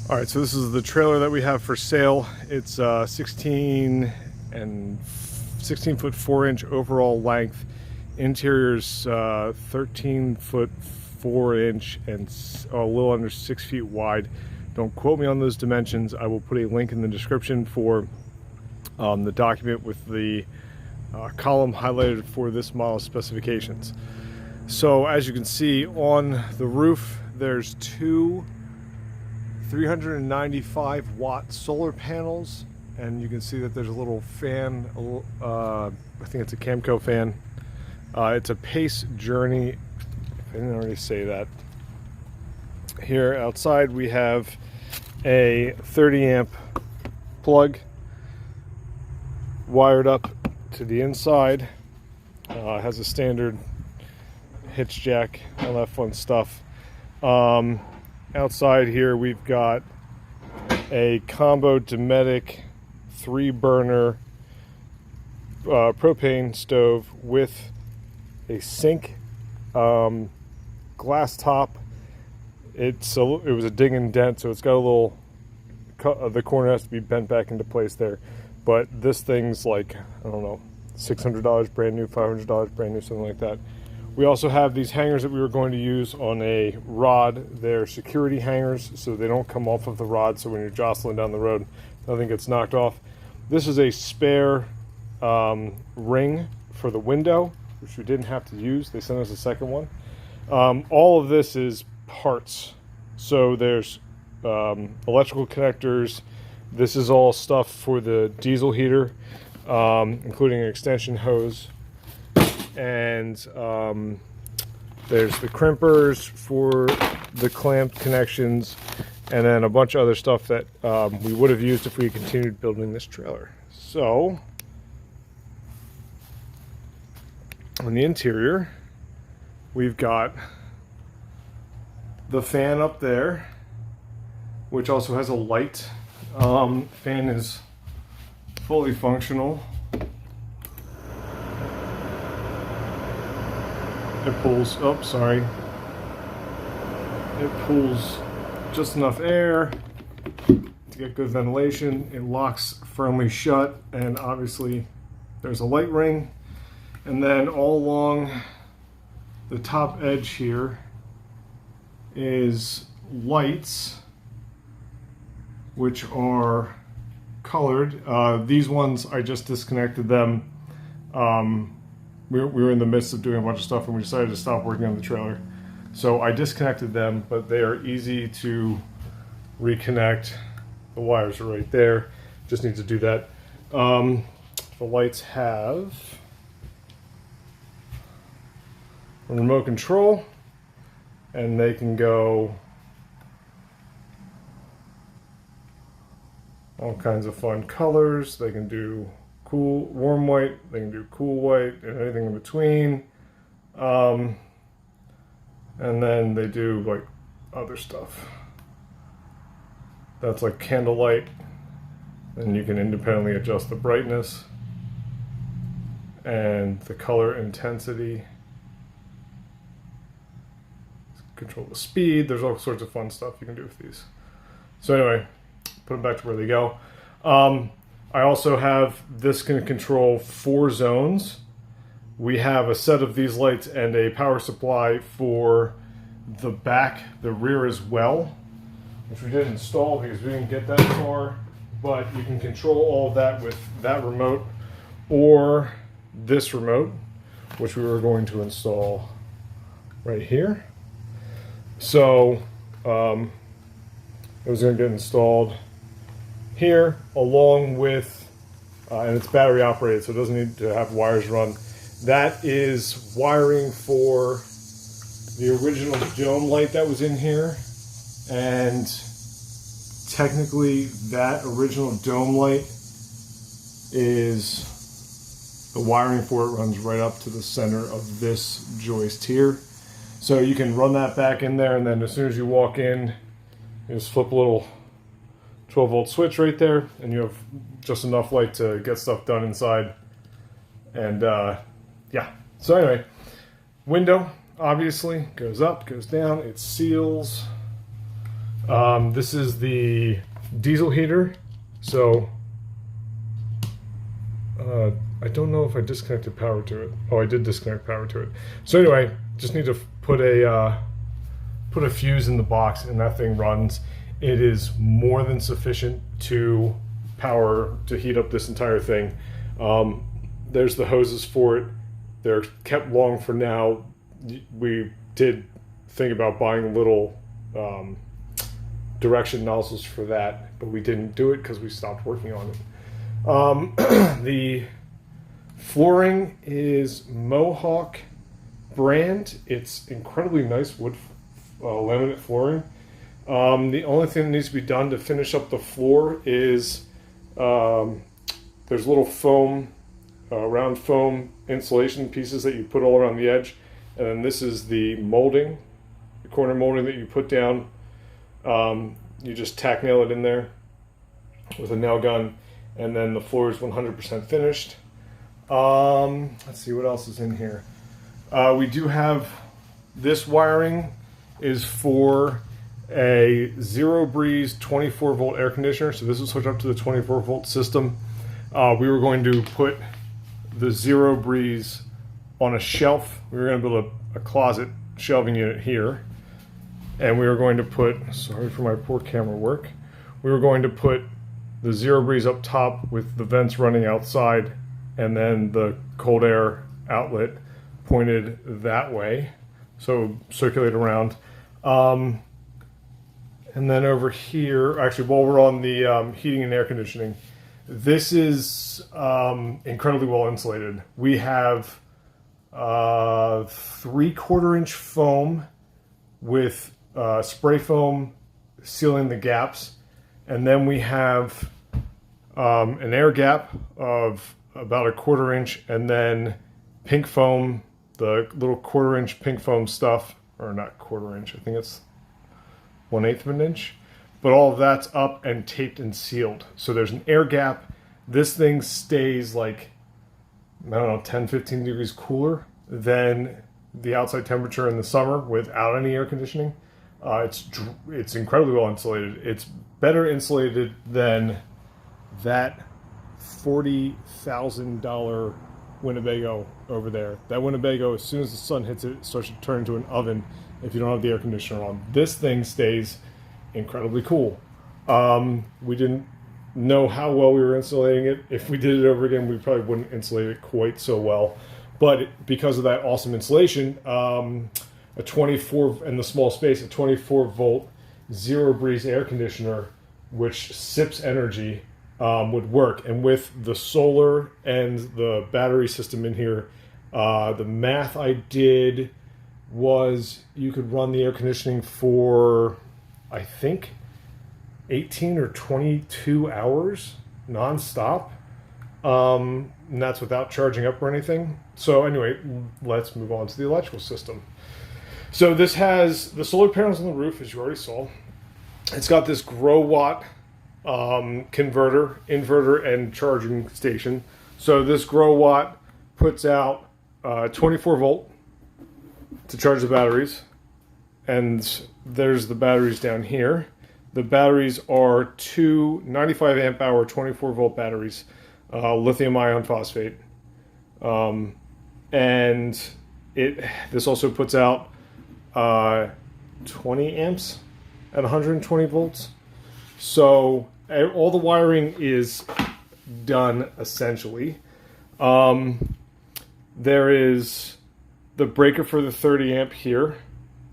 All right, so this is the trailer that we have for sale. It's 16 foot 4 inch overall length. Interior's 13 foot 4 inch and a little under 6 feet wide. Don't quote me on those dimensions. I will put a link in the description for the document with the column highlighted for this model specifications. So as you can see on the roof, there's two 395 watt solar panels, and you can see that there's a little fan, I think it's a Camco fan. It's a Pace Journey, if I didn't already say that. Here outside we have a 30 amp plug wired up to the inside. It has a standard hitch jack, all that fun stuff. Outside here we've got a combo Dometic 3-burner propane stove with a sink, glass top. It was a dig and dent, so it's got a little the corner has to be bent back into place there. But this thing's like, I don't know, $600 brand new, $500 brand new, something like that. We also have these hangers that we were going to use on a rod. They're security hangers, so they don't come off of the rod, so when you're jostling down the road, nothing gets knocked off. This is a spare ring for the window, which we didn't have to use. They sent us a second one. All of this is parts. So there's electrical connectors. This is all stuff for the diesel heater, including an extension hose. And there's the crimpers for the clamp connections, and then a bunch of other stuff that we would have used if we had continued building this trailer. So on the interior, we've got the fan up there, which also has a light. Fan is fully functional. It pulls, oh, sorry. It pulls just enough air to get good ventilation. It locks firmly shut, and obviously there's a light ring. And then all along the top edge here is lights, which are colored. These ones, I just disconnected them. We were in the midst of doing a bunch of stuff and we decided to stop working on the trailer. So I disconnected them, but they are easy to reconnect. The wires are right there. Just need to do that. The lights have a remote control, and they can go all kinds of fun colors. They can do cool, warm white, they can do cool white, and anything in between. And then they do like other stuff. That's like candlelight, and you can independently adjust the brightness and the color intensity. Control the speed. There's all sorts of fun stuff you can do with these. So anyway, put them back to where they go. I also have, this can control 4 zones. We have a set of these lights and a power supply for the back, the rear as well, which we didn't install because we didn't get that far, but you can control all of that with that remote or this remote, which we were going to install right here. So it was going to get installed here along with, and it's battery operated, so it doesn't need to have wires run. That is wiring for the original dome light that was in here, and technically that original dome light is, the wiring for it runs right up to the center of this joist here. So you can run that back in there, and then as soon as you walk in, you just flip a little 12-volt switch right there, and you have just enough light to get stuff done inside. And yeah, so anyway, window obviously goes up, goes down, it seals This is the diesel heater. So I don't know if I disconnected power to it. Oh, I did disconnect power to it. So anyway, just need to put a fuse in the box, and that thing runs. It is more than sufficient to heat up this entire thing. There's the hoses for it. They're kept long for now. We did think about buying little direction nozzles for that, but we didn't do it because we stopped working on it. The flooring is Mohawk brand. It's incredibly nice wood laminate flooring. The only thing that needs to be done to finish up the floor is there's little foam, round foam insulation pieces that you put all around the edge, and then this is the molding, the corner molding that you put down. You just tack nail it in there with a nail gun, and then the floor is 100% finished. Let's see what else is in here. We do have this wiring is for a zero breeze 24 volt air conditioner. So this is hooked up to the 24 volt system. We were going to put the zero breeze on a shelf. We were going to build a closet shelving unit here. And we were going to put, sorry for my poor camera work, we were going to put the zero breeze up top with the vents running outside, and then the cold air outlet pointed that way, so circulate around. And then over here, actually while we're on the heating and air conditioning, this is incredibly well insulated. We have 3/4 inch foam with spray foam sealing the gaps, and then we have an air gap of about 1/4 inch, and then pink foam, the little 1/4 inch pink foam stuff, or not 1/4 inch, I think it's 1/8 of an inch, but all of that's up and taped and sealed. So there's an air gap. This thing stays like, I don't know, 10-15 degrees cooler than the outside temperature in the summer without any air conditioning. It's incredibly well insulated. It's better insulated than that $40,000 Winnebago over there. That Winnebago, as soon as the sun hits it, it starts to turn into an oven if you don't have the air conditioner on. This thing stays incredibly cool. We didn't know how well we were insulating it. If we did it over again, we probably wouldn't insulate it quite so well. But because of that awesome insulation, a 24, in the small space, a 24 volt zero breeze air conditioner, which sips energy, would work. And with the solar and the battery system in here, the math I did was you could run the air conditioning for, I think, 18 or 22 hours nonstop. And that's without charging up or anything. So anyway, let's move on to the electrical system. So this has the solar panels on the roof, as you already saw. It's got this Growatt converter, inverter, and charging station. So this Growatt puts out 24 volt to charge the batteries, and there's the batteries down here. The batteries are two 95 amp hour 24 volt batteries, lithium ion phosphate, and this also puts out 20 amps at 120 volts. So all the wiring is done essentially. There is the breaker for the 30 amp here.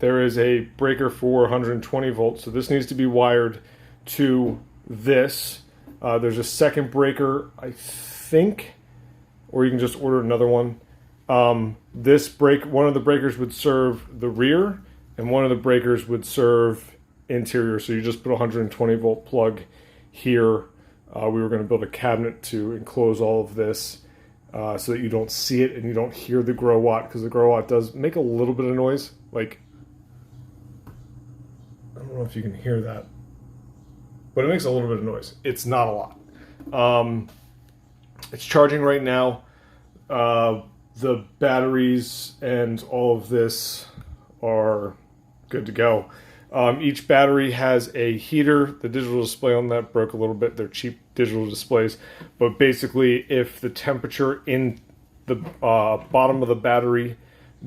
There is a breaker for 120 volts. So this needs to be wired to this. There's a second breaker, I think, or you can just order another one. One of the breakers would serve the rear, and one of the breakers would serve interior. So you just put a 120 volt plug here. We were going to build a cabinet to enclose all of this so that you don't see it and you don't hear the Growatt, because the Growatt does make a little bit of noise. Like, I don't know if you can hear that, but it makes a little bit of noise. It's not a lot. It's charging right now. The batteries and all of this are good to go. Each battery has a heater. The digital display on that broke a little bit. They're cheap digital displays. But basically, if the temperature in the bottom of the battery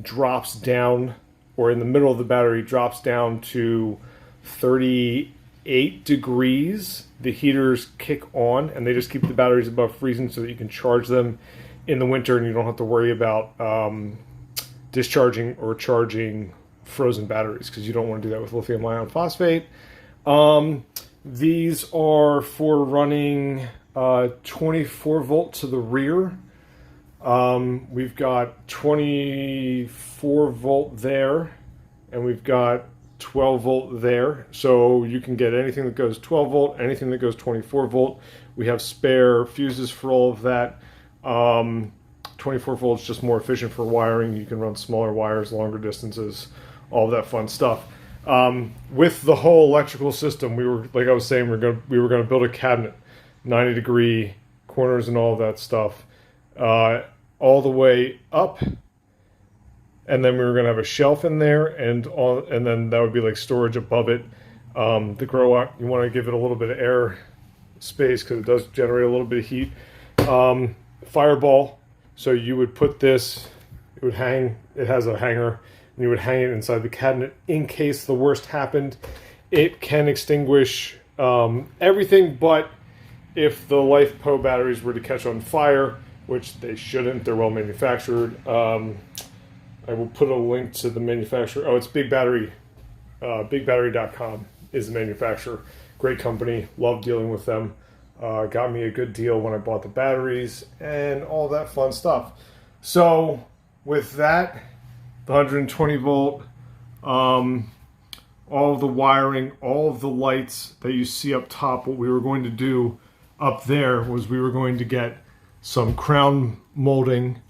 drops down, or in the middle of the battery drops down to 38 degrees, the heaters kick on, and they just keep the batteries above freezing so that you can charge them in the winter, and you don't have to worry about discharging or charging frozen batteries, because you don't want to do that with lithium ion phosphate. These are for running 24 volt to the rear. We've got 24 volt there, and we've got 12 volt there. So you can get anything that goes 12 volt, anything that goes 24 volt. We have spare fuses for all of that. 24 volts just more efficient for wiring. You can run smaller wires, longer distances, all of that fun stuff. With the whole electrical system, we were, like I was saying, we were gonna build a cabinet, 90-degree corners and all of that stuff, all the way up, and then we were gonna have a shelf in there, and then that would be like storage above it. The Growatt, you want to give it a little bit of air space because it does generate a little bit of heat. Fireball, so you would put this, it would hang, it has a hanger, and you would hang it inside the cabinet in case the worst happened. It can extinguish everything, but if the LiFePo batteries were to catch on fire, which they shouldn't, they're well manufactured. I will put a link to the manufacturer. Oh, it's Big Battery. BigBattery.com is the manufacturer. Great company. Love dealing with them. Got me a good deal when I bought the batteries and all that fun stuff. So with that, the 120 volt, all of the wiring, all of the lights that you see up top, what we were going to do up there was we were going to get some crown molding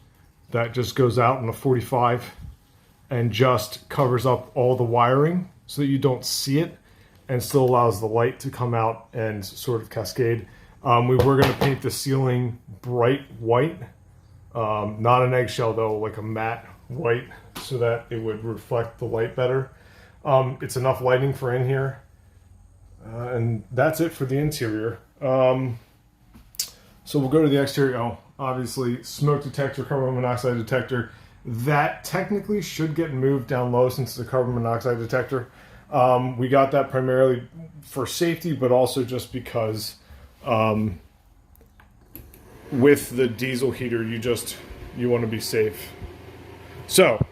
that just goes out in a 45 and just covers up all the wiring so that you don't see it, and still allows the light to come out and sort of cascade. We were going to paint the ceiling bright white, not an eggshell though, like a matte white, so that it would reflect the light better. It's enough lighting for in here, and that's it for the interior. So we'll go to the exterior. Oh, obviously smoke detector, carbon monoxide detector. That technically should get moved down low since it's a carbon monoxide detector. We got that primarily for safety, but also just because with the diesel heater, you want to be safe. So,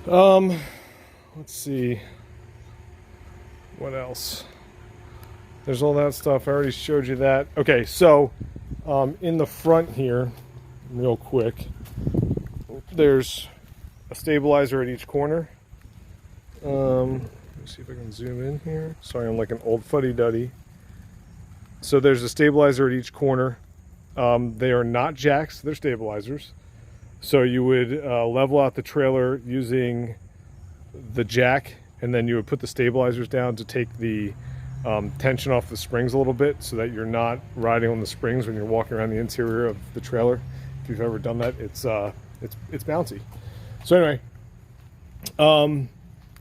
let's see, what else? There's all that stuff. I already showed you that. Okay, so in the front here, real quick, there's a stabilizer at each corner. Let me see if I can zoom in here. Sorry, I'm like an old fuddy-duddy. So there's a stabilizer at each corner. They are not jacks, they're stabilizers. So you would level out the trailer using the jack, and then you would put the stabilizers down to take the tension off the springs a little bit, so that you're not riding on the springs when you're walking around the interior of the trailer. If you've ever done that, it's bouncy. So anyway,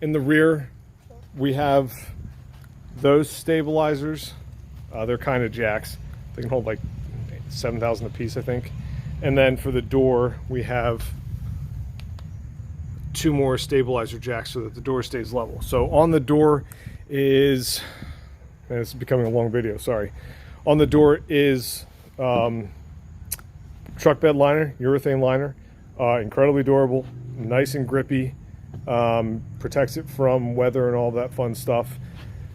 in the rear we have those stabilizers. They're kind of jacks. They can hold like 7,000 a piece, I think. And then for the door, we have 2 more stabilizer jacks so that the door stays level. So on the door is, and it's becoming a long video, sorry. On the door is truck bed liner, urethane liner, incredibly durable, nice and grippy, protects it from weather and all that fun stuff.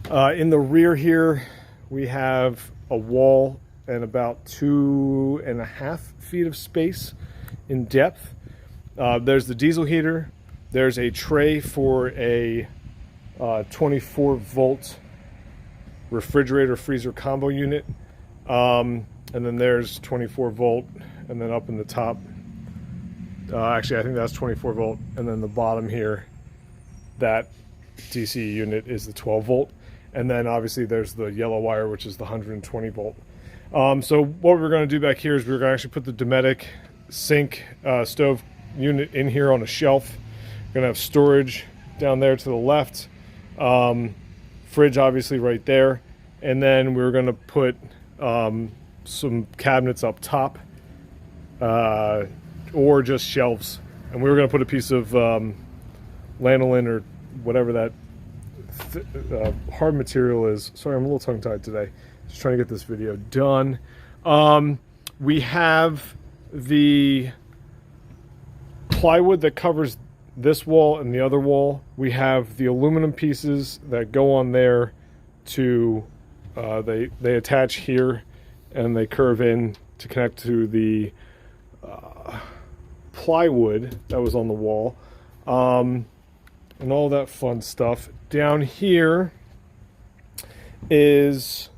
In the rear here, we have a wall and about 2.5 feet of space in depth. There's the diesel heater. There's a tray for a 24 volt refrigerator freezer combo unit. And then there's 24 volt, and then up in the top, actually I think that's 24 volt, and then the bottom here, that DC unit is the 12 volt. And then obviously there's the yellow wire, which is the 120 volt. So what we're going to do back here is we're going to actually put the Dometic sink stove unit in here on a shelf. We're going to have storage down there to the left. Fridge obviously right there. And then we're going to put some cabinets up top, or just shelves. And we were going to put a piece of lanolin or whatever that hard material is. Sorry, I'm a little tongue-tied today. Just trying to get this video done. We have the plywood that covers this wall and the other wall. We have the aluminum pieces that go on there to they attach here and they curve in to connect to the plywood that was on the wall, and all that fun stuff. Down here is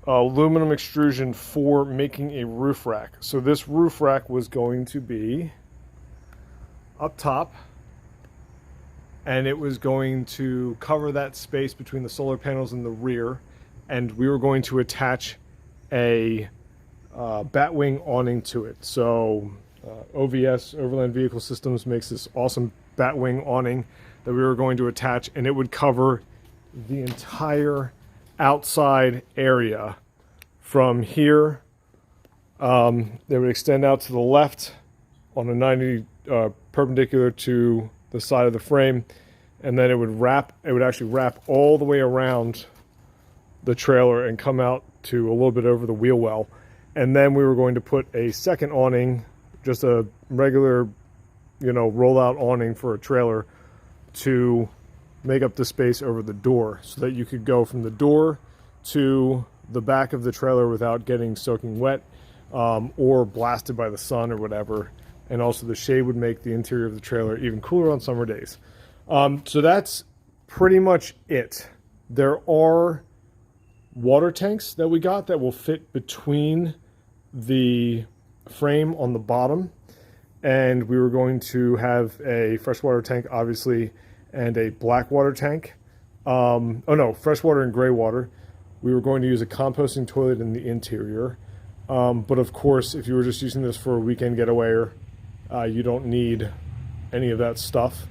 aluminum extrusion for making a roof rack. So this roof rack was going to be up top, and it was going to cover that space between the solar panels and the rear, and we were going to attach a batwing awning to it. So OVS, Overland Vehicle Systems, makes this awesome batwing awning that we were going to attach, and it would cover the entire outside area from here. They would extend out to the left on a 90 perpendicular to the side of the frame, and then it would actually wrap all the way around the trailer and come out to a little bit over the wheel well. And then we were going to put a second awning, just a regular, rollout awning for a trailer, to make up the space over the door so that you could go from the door to the back of the trailer without getting soaking wet or blasted by the sun or whatever. And also the shade would make the interior of the trailer even cooler on summer days. So that's pretty much it. There are water tanks that we got that will fit between the frame on the bottom, and we were going to have a freshwater tank, obviously, and a black water tank. Freshwater and gray water. We were going to use a composting toilet in the interior, but of course, if you were just using this for a weekend getaway, you don't need any of that stuff.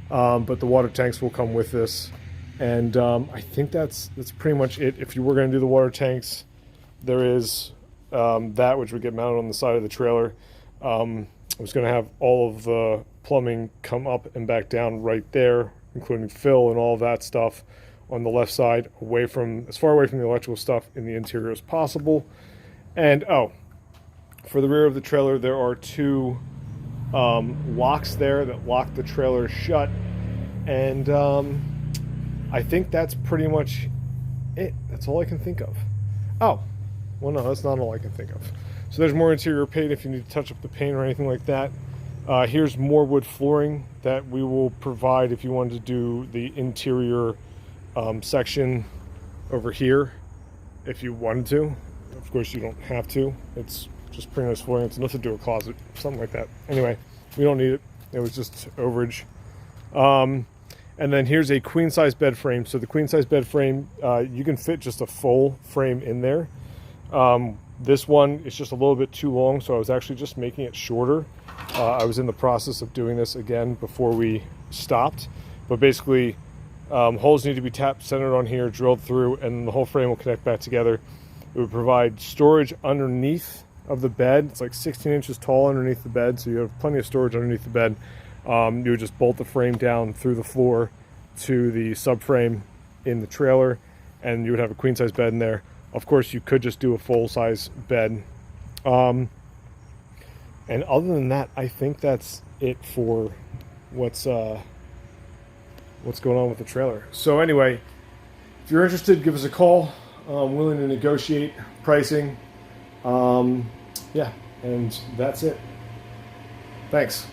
But the water tanks will come with this. And I think that's pretty much it. If you were going to do the water tanks, there is that which would get mounted on the side of the trailer. I was going to have all of the plumbing come up and back down right there, including fill and all of that stuff on the left side, as far away from the electrical stuff in the interior as possible. And for the rear of the trailer, there are two locks there that lock the trailer shut. And I think that's pretty much it. That's all I can think of. Oh, well, no, that's not all I can think of. So there's more interior paint if you need to touch up the paint or anything like that. Here's more wood flooring that we will provide if you wanted to do the interior section over here, if you wanted to. Of course, you don't have to. It's just pretty nice flooring. It's enough to do a closet, something like that. Anyway, we don't need it. It was just overage. And then here's a queen size bed frame. So the queen size bed frame, you can fit just a full frame in there. This one is just a little bit too long, so I was actually just making it shorter. I was in the process of doing this again before we stopped. But basically, holes need to be tapped, centered on here, drilled through, and the whole frame will connect back together. It would provide storage underneath of the bed. It's like 16 inches tall underneath the bed, so you have plenty of storage underneath the bed. You would just bolt the frame down through the floor to the subframe in the trailer, and you would have a queen size bed in there. Of course, you could just do a full size bed. And other than that, I think that's it for what's going on with the trailer. So anyway, if you're interested, give us a call. I'm willing to negotiate pricing. Yeah, and that's it. Thanks.